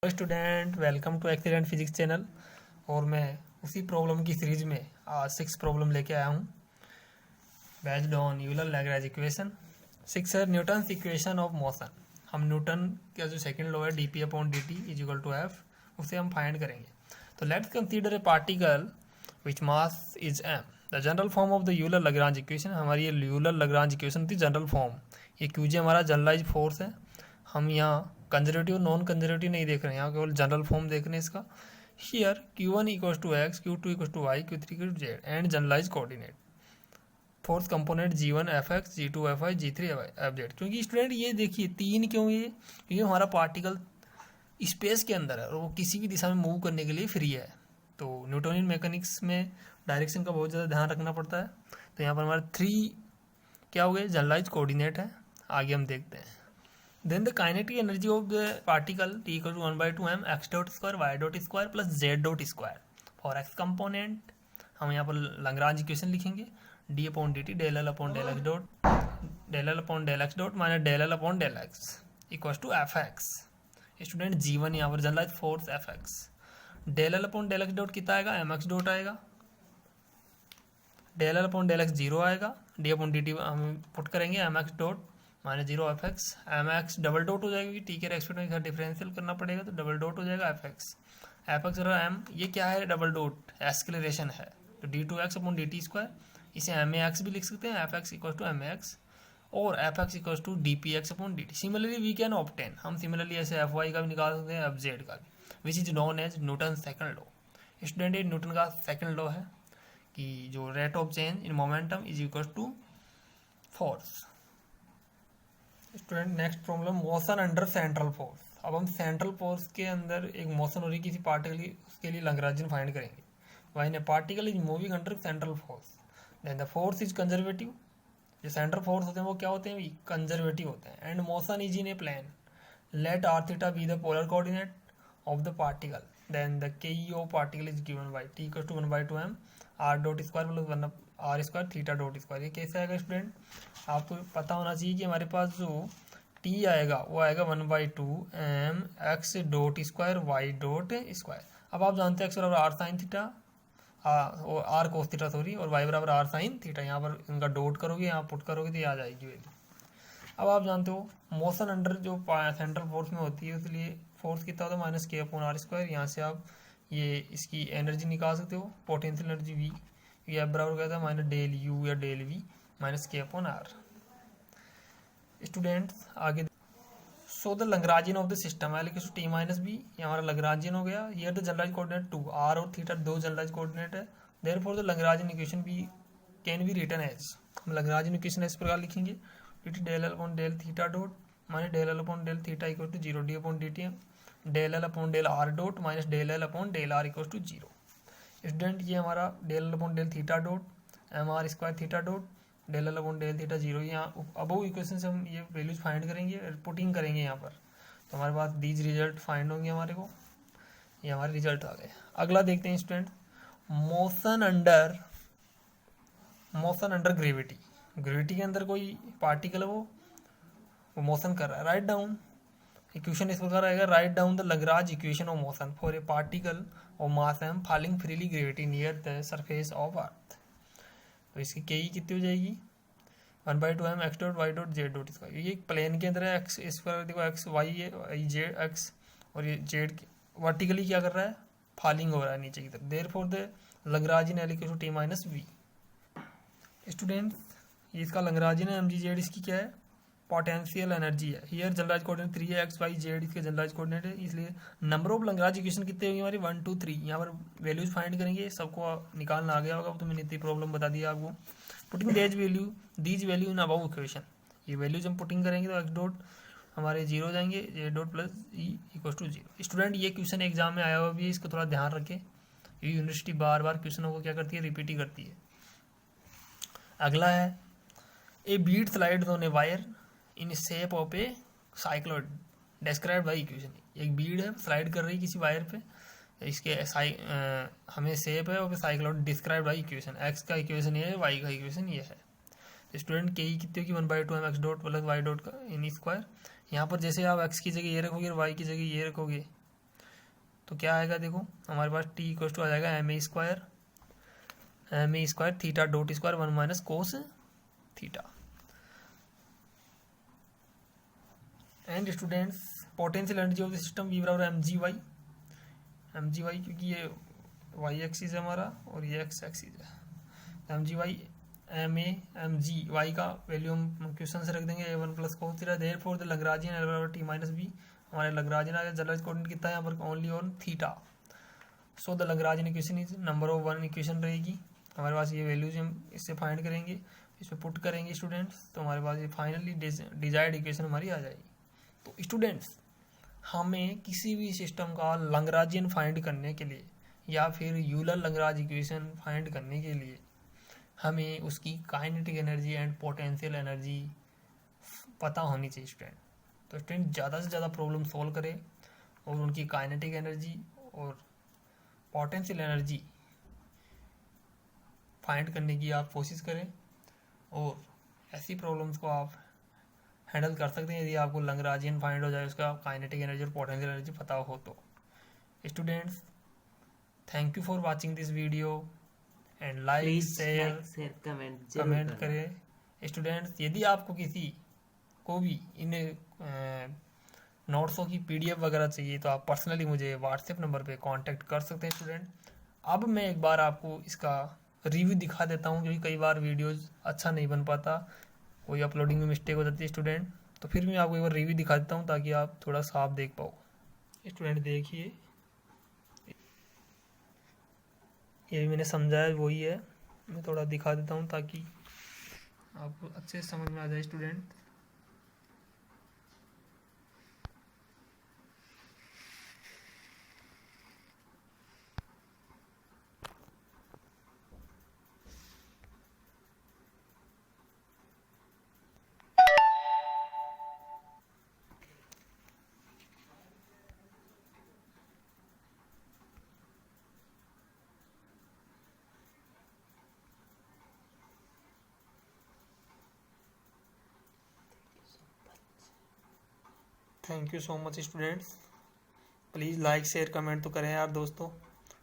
Student, welcome to excellent physics channel. और मैं उसी प्रॉब्लम की सीरीज में आज 6 प्रॉब्लम लेके आया हूँ based on Euler Lagrange equation. 6 है न्यूटन इक्वेशन ऑफ मोशन। हम न्यूटन का जो सेकंड लॉ है dp/dt is equal to f, उसे हम फाइंड करेंगे। तो let's consider a particle which mass is m। The general form of the Euler Lagrange equation, हमारी ये यूलर लैग्रेंज इक्वेशन थी जनरल फॉर्म। ये क्यूजे हमारा जनरलाइज फोर्स है। हम यहाँ कंजर्वेटिव नॉन कंजर्वेटिव नहीं देख रहे हैं, यहाँ केवल जनरल फॉर्म देख रहे हैं इसका। Here q1 equals to x, q2 equals to y, q3 equals to z and generalize coordinate. Fourth component g1 fx, g2 fy, g3 fz। क्योंकि स्टूडेंट ये देखिए तीन क्यों, ये क्योंकि हमारा पार्टिकल स्पेस के अंदर है और वो किसी भी दिशा में मूव करने के लिए फ्री है। तो न्यूटोनियन मैकेनिक्स में डायरेक्शन का बहुत ज़्यादा ध्यान रखना पड़ता है। तो यहाँ पर हमारा 3 क्या हो गए, जनरलाइज कोऑर्डिनेट है। आगे हम देखते हैं। Then the kinetic energy of the particle T equal to 1/2m x dot square y dot square plus z dot square। For x component हम यहाँ पर लैग्रेंज इक्वेशन लिखेंगे d/dt del l upon del x dot minus del l upon del x equals to fx। Student g1 यहाँ पर generalize force fx, del l upon del x dot कितना आएगा, mx dot आएगा, del l upon del x 0 आएगा, d/dt हम put करेंगे mx dot minus 0 F X, M X double dot हो जाएगा, टी के रेस्पेक्ट में डिफरेंशियल करना पड़ेगा तो डबल डॉट हो जाएगा एफ एक्स और एम। ये क्या है, डबल डॉट एक्सलेरेशन है। तो d two x upon d t square, इसे एम ए एक्स भी लिख सकते हैं, f x equal to m a x और f x equal to d p x upon d t. Similarly we can obtain, हम similarly ऐसे f y का भी निकाल सकते हैं, एफ जेड का भी, which is known as Newton second law. Student ये न्यूटन का सेकंड लॉ है कि जो rate of change in momentum is equal to force. Student next problem, motion under central force. अब हम सेंट्रल फोर्स के अंदर एक मोशन हो रही है किसी पार्टिकल की, उसके लिए लैग्रेंजियन फाइंड करेंगे। When a particle is moving under central force then the force is conservative. जो सेंट्रल फोर्स होते हैं वो क्या होते हैं, कंजर्वेटिव होते हैं। And motion is in a plane, let r theta be the polar coordinate of the particle, then the K E of particle is given by T equal to 1/2m r dot square plus 1 r square theta dot square. ये कैसे आएगा student, आपको पता होना चाहिए कि हमारे पास जो टी आएगा वो आएगा 1/2m x dot square y dot square. अब आप जानते हैं एक्स बराबर आर साइन थीटा और आर कोस थीटा सॉरी, और वाई बराबर आर साइन थीटा। यहाँ पर इनका डॉट करोगे, यहाँ पुट करोगे तो ये आ जाएगी वैल्यू। अब आप जानते हो मोशन अंडर जो सेंट्रल फोर्स में होती है, इसलिए फोर्स कितना होता है minus k upon are square. यहाँ से आप ये इसकी एनर्जी निकाल सकते हो, पोटेंशियल एनर्जी वी, ये बराबर क्या था माइनस डेल यू या del v minus k upon r. Students आगे, so the Lagrangian of the system L equals to T minus V, ये हमारा लैग्रेंजियन हो गया। ये द जनरलाइज कोऑर्डिनेट 2 आर और थीटा, दो जनरलाइज कोऑर्डिनेट है। Therefore the Lagrangian equation be can be written as, हम लैग्रेंजियन इक्वेशन इस प्रकार लिखेंगे dt del l upon del theta dot minus del l upon del theta equal to 0, d upon dt del l upon del r dot minus del l upon del r equal to 0। Student ये हमारा del l upon del theta dot m r square theta dot del l upon del theta 0, यहाँ above equation से हम ये values find करेंगे, putting करेंगे यहाँ पर, तो हमारे पास दीज रिजल्ट फाइंड होंगे हमारे को। ये हमारे रिजल्ट आ गए। अगला देखते हैं student, motion under gravity. Gravity के अंदर कोई पार्टिकल है वो मोशन कर रहा है। राइट डाउन इक्वेशन इस प्रकार आएगा, write down the Lagrange equation of motion for a particle of mass m falling freely gravity near the surface of earth. तो इसकी के ई कितनी हो जाएगी 1/2m x dot y dot z dot square. ये plane के अंदर है, x इस पर देखो एक्स वाई है, जेड एक्स, और ये जेड वर्टिकली क्या कर रहा है, फॉलिंग हो रहा है नीचे की तरफ। Therefore the Lagrangian L equal to T minus V. Student ये इसका लैग्रेंजियन है, mg जेड इसकी क्या है, पोटेंशियल एनर्जी है। हियर जनरलाइज कोऑर्डिनेट 3 है, एक्स वाई जेड इसके जनरलाइज कोऑर्डिनेट है, इसलिए नंबर ऑफ लैग्रेंज इक्वेशन कितने होंगे हमारी 1 2 3। यहाँ पर वैल्यूज फाइंड करेंगे, सबको निकालना आ गया होगा, तो मैंने इतनी प्रॉब्लम बता दिया आपको। Putting these value in above equation, ये वैल्यूज हम पुटिंग करेंगे तो एक्स डॉट हमारे 0 हो जाएंगे, z dot plus e equal to 0। Student ये क्वेश्चन एग्जाम में आया हुआ भी है, इसको थोड़ा ध्यान रखें, ये यूनिवर्सिटी बार बार क्वेश्चनों को क्या करती है, रिपीट ही करती है। अगला है, a bead slide on a wire in shape of a cycloid describe by equation. एक बीड है स्लाइड कर रही है किसी वायर पे, इसके हमें शेप है और cycloid describe by equation. X का इक्वेशन ये है, वाई का इक्वेशन ये है। तो स्टूडेंट के ई कितनी होगी 1/2m x dot plus y dot का इन स्क्वायर। यहाँ पर जैसे आप एक्स की जगह ये रखोगे और वाई की जगह ये रखोगे तो क्या आएगा देखो, हमारे पास टी इक्वल टू आ जाएगा m a square theta dot square 1 minus cos theta. And students potential energy of the system V बराबर एम जी वाई, क्योंकि ये वाई एक्सिस है हमारा और ये एक्स एक्सिस है, m g y m g y का वैल्यू हम क्वेश्चन से रख देंगे a one plus cos theta, therefore the Lagrangian L बराबर टी माइनस बी, हमारे लग्राजियन आ गया, जनरल कोऑर्डिनेट कितना है यहाँ पर only on theta, so the Lagrangian equation is number of one equation रहेगी हमारे पास, ये वैल्यूज हम इससे फाइंड करेंगे, इसमें पुट करेंगे स्टूडेंट्स, तो हमारे पास ये फाइनली डिजायर्ड इक्वेशन हमारी आ जाएगी। तो स्टूडेंट्स हमें किसी भी सिस्टम का लग्राजियन फाइंड करने के लिए या फिर यूलर लग्रांज इक्वेशन फाइंड करने के लिए हमें उसकी kinetic energy and potential energy पता होनी चाहिए स्टूडेंट। तो स्टूडेंट ज़्यादा से ज़्यादा प्रॉब्लम सॉल्व करें और उनकी काइनेटिक एनर्जी और पोटेंशियल एनर्जी फाइंड करने की आप कोशिश करें, और ऐसी प्रॉब्लम्स को आप हैंडल कर सकते हैं यदि आपको लग्रांजियन फाइंड हो जाए, उसका काइनेटिक एनर्जी और पोटेंशियल एनर्जी पता हो तो। Students thank you for watching this video and like share comment करें। स्टूडेंट्स यदि आपको किसी को भी इन नोट्सों की पीडीएफ वगैरह चाहिए तो आप पर्सनली मुझे व्हाट्सएप नंबर पे कांटेक्ट कर सकते हैं स्टूडेंट। अब मैं एक बार आपको इसका रिव्यू दिखा देता हूँ, क्योंकि कई बार वीडियोस अच्छा नहीं बन पाता, कोई अपलोडिंग में मिस्टेक हो जाती है स्टूडेंट, तो फिर मैं आपको एक बार रिव्यू दिखा देता हूँ ताकि आप थोड़ा साफ देख पाओ। स्टूडेंट देखिए ये मैंने समझाया वही है, मैं थोड़ा दिखा देता हूँ ताकि आपको अच्छे से समझ में आ जाए student. Thank you so much students, please like share comment तो करें यार दोस्तों,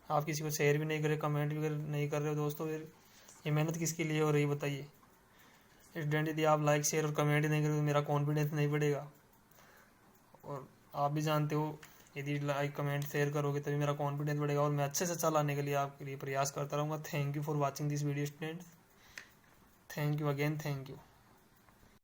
आप किसी को शेयर भी नहीं करें कमेंट भी नहीं कर रहे हो दोस्तों, फिर ये मेहनत किसके लिए हो रही है बताइए। स्टूडेंट यदि आप लाइक शेयर और कमेंट नहीं करें तो मेरा कॉन्फिडेंस नहीं बढ़ेगा, और आप भी जानते हो यदि लाइक कमेंट शेयर करोगे तभी मेरा कॉन्फिडेंस बढ़ेगा और मैं अच्छे से चलाने के लिए आपके लिए प्रयास करता रहूँगा। Thank you for watching this video students, thank you again, thank you.